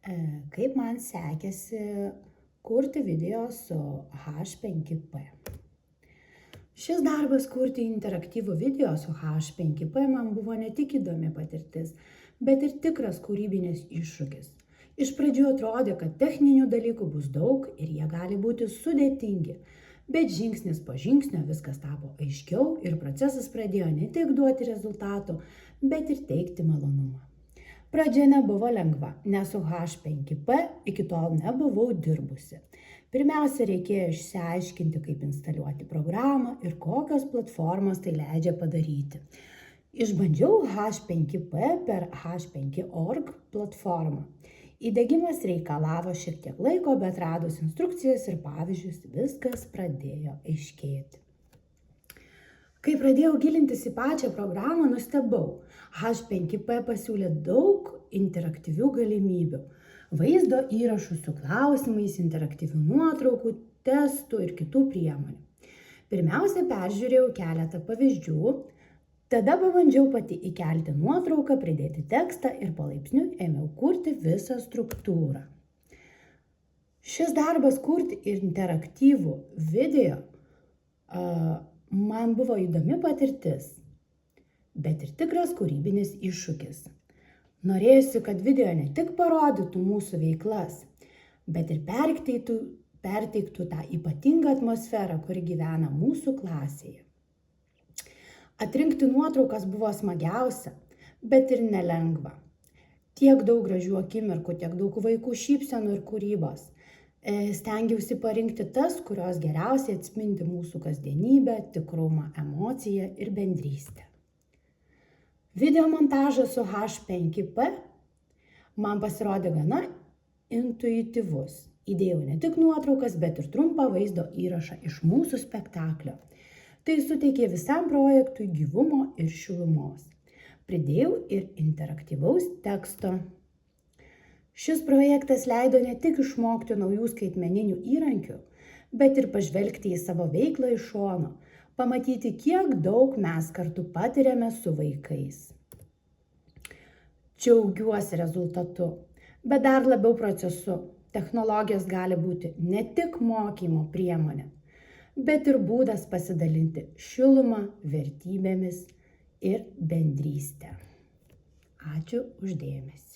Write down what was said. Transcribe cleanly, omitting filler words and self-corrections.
Kaip man sekėsi kurti video su H5P. Šis darbas kurti interaktyvų video su H5P man buvo ne tik įdomi patirtis, bet ir tikras kūrybinis iššūkis. Iš pradžių atrodė, kad techninių dalykų bus daug ir jie gali būti sudėtingi, bet žingsnis po žingsnio viskas tapo aiškiau ir procesas pradėjo ne tik duoti rezultatų, bet ir teikti malonumą. Pradžia nebuvo lengva, nes su H5P iki tol nebuvau dirbusi. Pirmiausia, reikėjo išsiaiškinti, kaip instaliuoti programą ir kokios platformos tai leidžia padaryti. Išbandžiau H5P per H5.org platformą. Įdiegimas reikalavo šiek tiek laiko, bet radus instrukcijas ir pavyzdžius, viskas pradėjo aiškėti. Kai pradėjau gilintis į pačią programą, nustebau. H5P pasiūlė daug interaktyvių galimybių. Vaizdo įrašų su klausimais, interaktyvių nuotraukų, testų ir kitų priemonių. Pirmiausia, peržiūrėjau keletą pavyzdžių, tada pabandžiau pati įkelti nuotrauką, pridėti tekstą ir palaipsniui ėmiau kurti visą struktūrą. Šis darbas kurti interaktyvų video man buvo įdomi patirtis, bet ir tikras kūrybinis iššūkis. Norėjusi, kad video ne tik parodytų mūsų veiklas, bet ir perteiktų tą ypatingą atmosferą, kuri gyvena mūsų klasėje. Atrinkti nuotraukas buvo smagiausia, bet ir nelengva. Tiek daug gražių akimirkų, tiek daug vaikų šypsenų ir kūrybos. Stengiausi parinkti tas, kurios geriausiai atspindi mūsų kasdienybę, tikrumą, emociją ir bendrystę. Video montažas su H5P man pasirodė gana intuityvus. Įdėjau ne tik nuotraukas, bet ir trumpą vaizdo įrašą iš mūsų spektaklio. Tai suteikė visam projektui gyvumo ir šilumos. Pridėjau ir interaktyvaus teksto. Šis projektas leido ne tik išmokti naujų skaitmeninių įrankių, bet ir pažvelgti į savo veiklą iš šono, pamatyti, kiek daug mes kartu patiriame su vaikais. Džiaugiuosi rezultatu, bet dar labiau procesu. Technologijos gali būti ne tik mokymo priemonė, bet ir būdas pasidalinti šilumą, vertybėmis ir bendrystę. Ačiū už dėmesį.